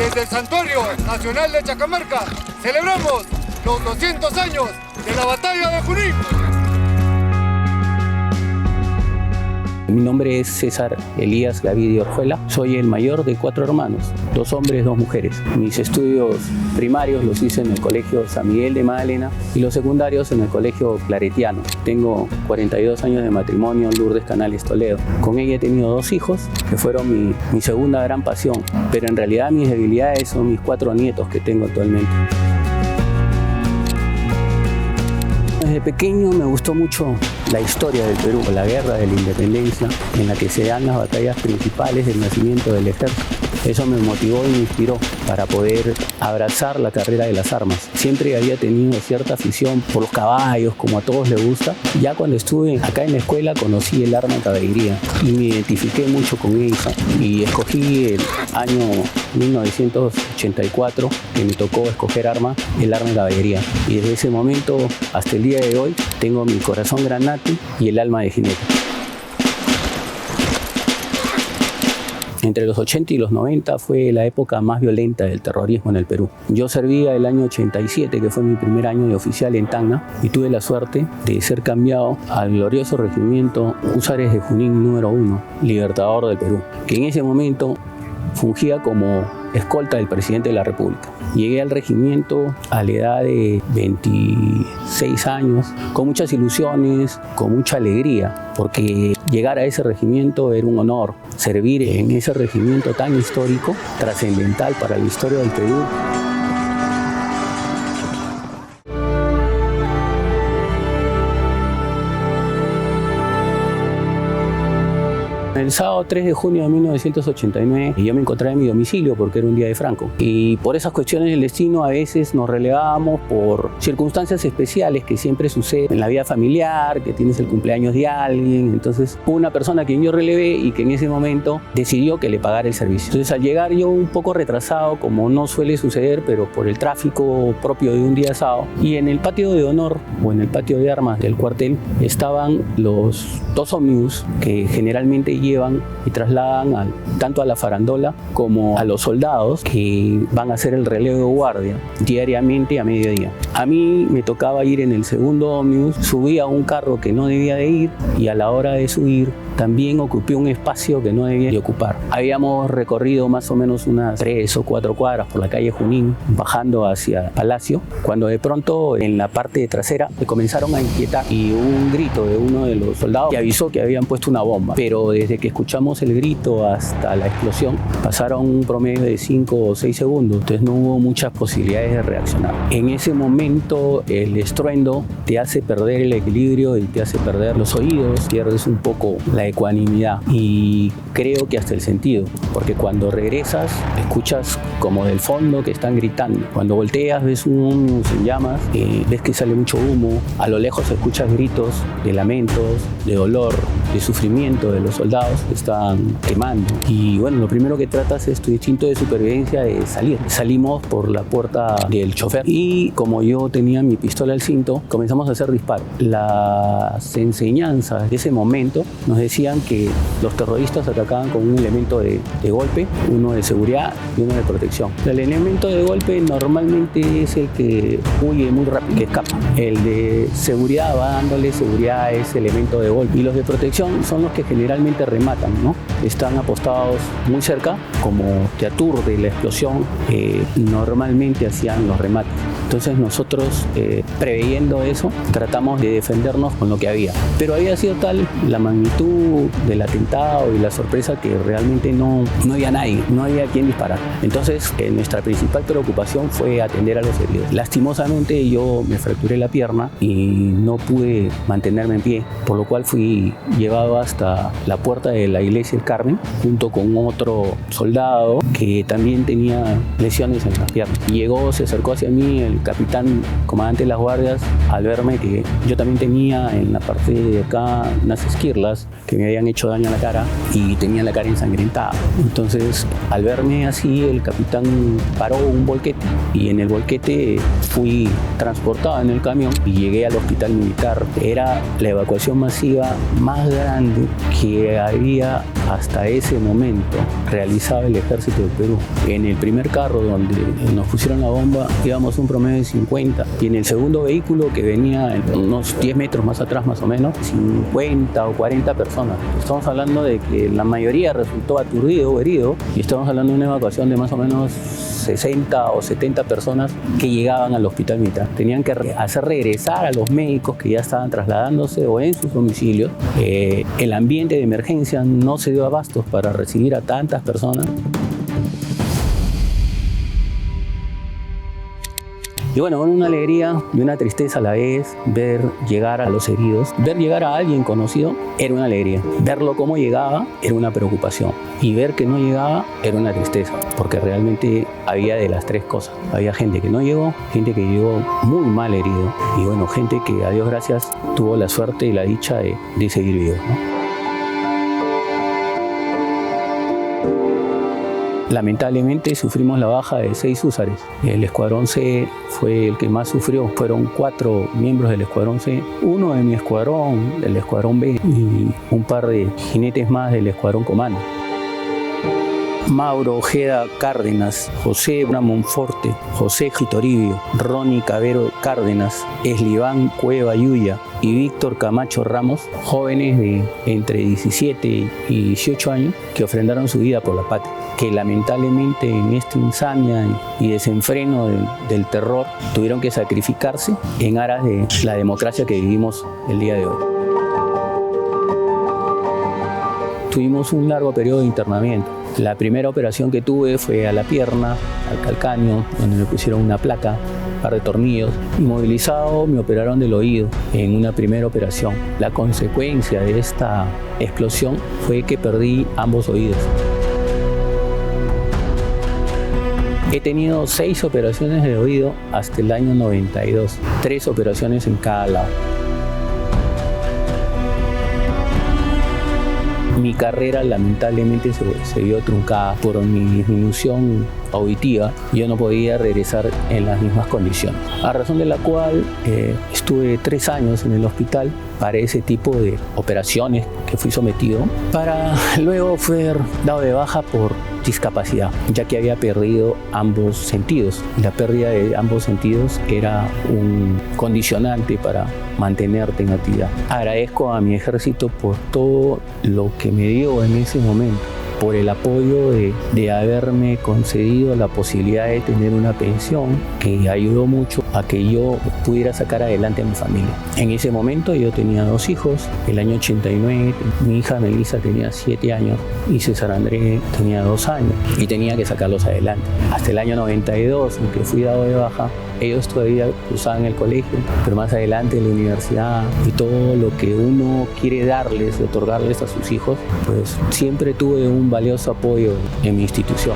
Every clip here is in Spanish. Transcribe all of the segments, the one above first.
Desde el Santuario Nacional de Chacamarca celebramos los 200 años de la Batalla de Junín. Mi nombre es César Elías Gavidia Orjuela. Soy el mayor de 4 hermanos, 2 hombres, 2 mujeres. Mis estudios primarios los hice en el Colegio San Miguel de Magdalena y los secundarios en el Colegio Claretiano. Tengo 42 años de matrimonio en Lourdes Canales, Toledo. Con ella he tenido 2 hijos, que fueron mi segunda gran pasión. Pero en realidad mis debilidades son mis 4 nietos que tengo actualmente. Desde pequeño me gustó mucho la historia del Perú, la guerra de la independencia, en la que se dan las batallas principales del nacimiento del ejército. Eso me motivó y me inspiró para poder abrazar la carrera de las armas. Siempre había tenido cierta afición por los caballos, como a todos les gusta. Ya cuando estuve acá en la escuela conocí el arma de caballería y me identifiqué mucho con ella. Y escogí el año 1984, que me tocó escoger el arma de caballería. Y desde ese momento hasta el día de hoy tengo mi corazón granate y el alma de jinete. Entre los 80 y los 90 fue la época más violenta del terrorismo en el Perú. Yo servía el año 87, que fue mi primer año de oficial en Tacna, y tuve la suerte de ser cambiado al glorioso regimiento Húsares de Junín número 1, Libertador del Perú, que en ese momento fungía como escolta del presidente de la República. Llegué al regimiento a la edad de 26 años, con muchas ilusiones, con mucha alegría, porque llegar a ese regimiento era un honor. Servir en ese regimiento tan histórico, trascendental para la historia del Perú. El sábado 3 de junio de 1989 yo me encontraba en mi domicilio porque era un día de Franco, y por esas cuestiones del destino a veces nos relevábamos por circunstancias especiales que siempre suceden en la vida familiar, que tienes el cumpleaños de alguien. Entonces hubo una persona a quien yo relevé y que en ese momento decidió que le pagara el servicio. Entonces al llegar yo un poco retrasado, como no suele suceder, pero por el tráfico propio de un día sábado, y en el patio de honor o en el patio de armas del cuartel estaban los 2 ómnibus que generalmente llevan y trasladan tanto a la farandola como a los soldados que van a hacer el relevo de guardia diariamente a mediodía. A mí me tocaba ir en el segundo ómnibus, subí a un carro que no debía de ir y a la hora de subir también ocupé un espacio que no debía de ocupar. Habíamos recorrido más o menos unas 3 o 4 cuadras por la calle Junín, bajando hacia Palacio, cuando de pronto en la parte trasera me comenzaron a inquietar y hubo un grito de uno de los soldados que avisó que habían puesto una bomba. Pero desde que escuchamos el grito hasta la explosión pasaron un promedio de 5 o 6 segundos, entonces no hubo muchas posibilidades de reaccionar. En ese momento el estruendo te hace perder el equilibrio y te hace perder los oídos, pierdes un poco la ecuanimidad y creo que hasta el sentido, porque cuando regresas escuchas como del fondo que están gritando. Cuando volteas ves un ómnibus en llamas, ves que sale mucho humo, a lo lejos escuchas gritos de lamentos, de dolor, de sufrimiento de los soldados que están quemando. Y bueno, lo primero que tratas es tu instinto de supervivencia de salir. Salimos por la puerta del chofer y como yo tenía mi pistola al cinto, comenzamos a hacer disparos. Las enseñanzas de ese momento nos decían que los terroristas atacaban con un elemento de golpe, uno de seguridad y uno de protección. El elemento de golpe normalmente es el que huye muy rápido, que escapa. El de seguridad va dándole seguridad a ese elemento de golpe y los de protección son los que generalmente rematan, ¿no? Están apostados muy cerca, como te aturde la explosión, normalmente hacían los remates. Entonces nosotros, preveyendo eso, tratamos de defendernos con lo que había. Pero había sido tal la magnitud del atentado y la sorpresa que realmente no había nadie, no había quien disparar. Entonces nuestra principal preocupación fue atender a los heridos. Lastimosamente yo me fracturé la pierna y no pude mantenerme en pie, por lo cual fui llevado hasta la puerta de la iglesia del Carmen junto con otro soldado que también tenía lesiones en las piernas. Llegó, se acercó hacia mí el capitán comandante de las guardias al verme que yo también tenía en la parte de acá unas esquirlas que me habían hecho daño a la cara y tenía la cara ensangrentada. Entonces al verme así el capitán paró un volquete y en el volquete fui transportado en el camión y llegué al hospital militar. Era la evacuación masiva más grande que había hasta ese momento realizaba el Ejército del Perú. En el primer carro donde nos pusieron la bomba íbamos un promedio de 50 y en el segundo vehículo, que venía unos 10 metros más atrás más o menos, 50 o 40 personas. Estamos hablando de que la mayoría resultó aturdido o herido y estamos hablando de una evacuación de más o menos 60 o 70 personas que llegaban al hospital militar. Tenían que hacer regresar a los médicos que ya estaban trasladándose o en sus domicilios. El ambiente de emergencia no se dio abastos para recibir a tantas personas. Y bueno, una alegría y una tristeza a la vez, ver llegar a los heridos, ver llegar a alguien conocido era una alegría. Verlo cómo llegaba era una preocupación. Y ver que no llegaba era una tristeza, porque realmente había de las tres cosas. Había gente que no llegó, gente que llegó muy mal herido y bueno, gente que a Dios gracias tuvo la suerte y la dicha de seguir vivo, ¿no? Lamentablemente sufrimos la baja de 6 húsares. El escuadrón C fue el que más sufrió. Fueron 4 miembros del escuadrón C, uno de mi escuadrón, del escuadrón B y un par de jinetes más del escuadrón comando. Mauro Ojeda Cárdenas, José Monforte, José Gitoribio, Ronnie Cabero Cárdenas, Esliván Cueva Yuya y Víctor Camacho Ramos, jóvenes de entre 17 y 18 años que ofrendaron su vida por la patria, que lamentablemente en esta insania y desenfreno del terror tuvieron que sacrificarse en aras de la democracia que vivimos el día de hoy. Tuvimos un largo periodo de internamiento. La primera operación que tuve fue a la pierna, al calcáneo, donde me pusieron una placa, un par de tornillos. Inmovilizado, me operaron del oído en una primera operación. La consecuencia de esta explosión fue que perdí ambos oídos. He tenido 6 operaciones de oído hasta el año 92, 3 operaciones en cada lado. Mi carrera lamentablemente se vio truncada por mi disminución auditiva. Yo no podía regresar en las mismas condiciones, a razón de la cual estuve 3 años en el hospital para ese tipo de operaciones que fui sometido, para luego ser dado de baja por discapacidad, ya que había perdido ambos sentidos. La pérdida de ambos sentidos era un condicionante para mantenerte en actividad. Agradezco a mi ejército por todo lo que me dio en ese momento, por el apoyo de haberme concedido la posibilidad de tener una pensión que ayudó mucho a que yo pudiera sacar adelante a mi familia. En ese momento yo tenía 2 hijos. El año 89 mi hija Melissa tenía 7 años y César Andrés tenía 2 años y tenía que sacarlos adelante. Hasta el año 92, en que fui dado de baja, ellos todavía cursaban el colegio, pero más adelante en la universidad y todo lo que uno quiere darles, otorgarles a sus hijos, pues siempre tuve un valioso apoyo en mi institución.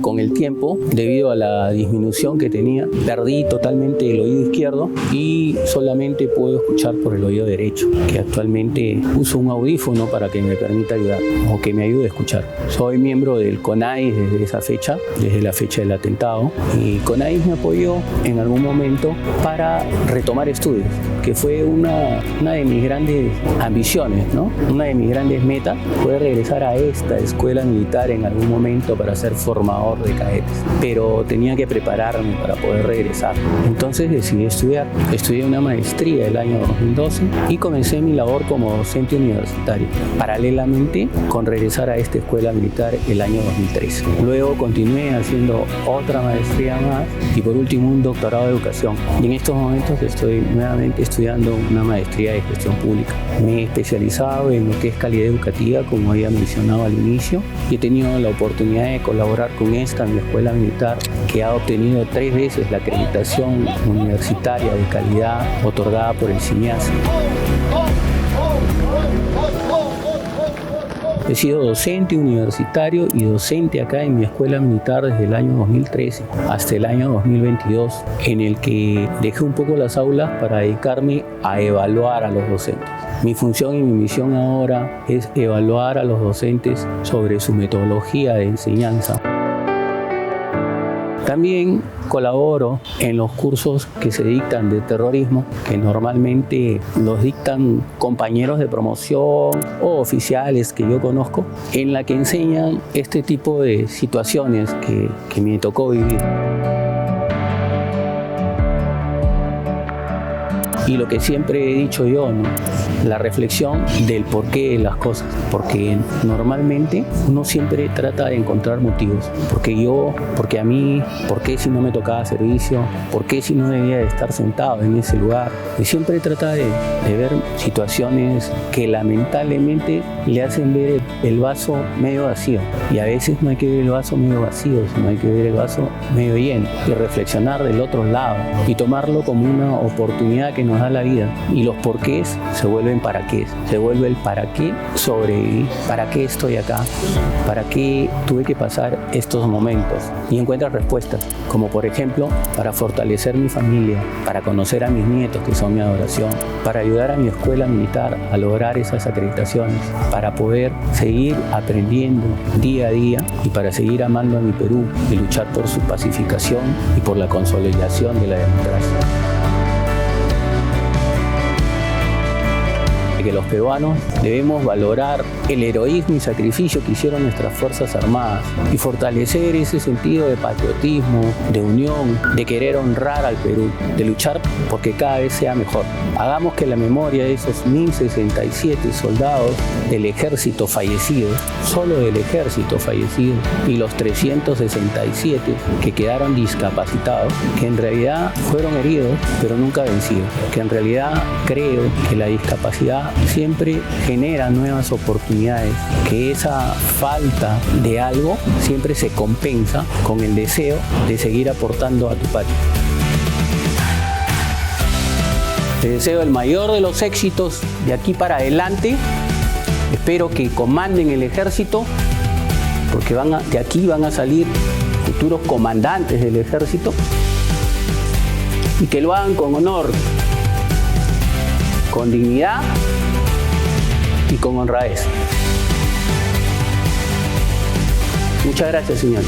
Con el tiempo, debido a la disminución que tenía, perdí totalmente el oído izquierdo y solamente puedo escuchar por el oído derecho, que actualmente uso un audífono para que me permita ayudar o que me ayude a escuchar. Soy miembro del CONAIS desde esa fecha, desde la fecha del atentado, y CONAIS me apoyó en algún momento para retomar estudios, que fue una de mis grandes ambiciones, ¿no? Una de mis grandes metas, poder regresar a esta escuela militar en algún momento para ser formador de cadetes, pero tenía que prepararme para poder regresar. Entonces decidí estudiar. Estudié una maestría el año 2012 y comencé mi labor como docente universitario, paralelamente con regresar a esta escuela militar el año 2013. Luego continué haciendo otra maestría más y por último un doctorado de educación. Y en estos momentos estoy nuevamente estudiando una maestría de gestión pública. Me he especializado en lo que es calidad educativa, como había mencionado al inicio, y he tenido la oportunidad de colaborar con mi escuela militar, que ha obtenido 3 veces la acreditación universitaria de calidad otorgada por el CINEASI. He sido docente universitario y docente acá en mi escuela militar desde el año 2013 hasta el año 2022, en el que dejé un poco las aulas para dedicarme a evaluar a los docentes. Mi función y mi misión ahora es evaluar a los docentes sobre su metodología de enseñanza. También colaboro en los cursos que se dictan de terrorismo, que normalmente los dictan compañeros de promoción o oficiales que yo conozco, en la que enseñan este tipo de situaciones que me tocó vivir. Y lo que siempre he dicho yo, ¿no? La reflexión del porqué de las cosas, porque normalmente uno siempre trata de encontrar motivos. Porque a mí, ¿por qué si no me tocaba servicio? ¿Por qué si no debía de estar sentado en ese lugar? Y siempre trata de ver situaciones que lamentablemente le hacen ver el vaso medio vacío. Y a veces no hay que ver el vaso medio vacío, sino hay que ver el vaso medio lleno y reflexionar del otro lado y tomarlo como una oportunidad que nos da la vida. Y los porqués se vuelven para qué. Se vuelve el para qué sobrevivir, para qué estoy acá, para qué tuve que pasar estos momentos. Y encuentras respuestas, como por ejemplo, para fortalecer mi familia, para conocer a mis nietos que son mi adoración, para ayudar a mi escuela militar a lograr esas acreditaciones, para poder seguir aprendiendo día a día y para seguir amando a mi Perú y luchar por su pacificación y por la consolidación de la democracia. Que los peruanos debemos valorar el heroísmo y sacrificio que hicieron nuestras Fuerzas Armadas y fortalecer ese sentido de patriotismo, de unión, de querer honrar al Perú, de luchar porque cada vez sea mejor. Hagamos que la memoria de esos 1067 soldados del ejército fallecido, solo del ejército fallecido, y los 367 que quedaron discapacitados, que en realidad fueron heridos pero nunca vencidos, que en realidad creo que la discapacidad siempre genera nuevas oportunidades, que esa falta de algo siempre se compensa con el deseo de seguir aportando a tu patria. Te deseo el mayor de los éxitos de aquí para adelante. Espero que comanden el ejército, porque de aquí van a salir futuros comandantes del ejército, y que lo hagan con honor, con dignidad y con honradez. Muchas gracias, señor.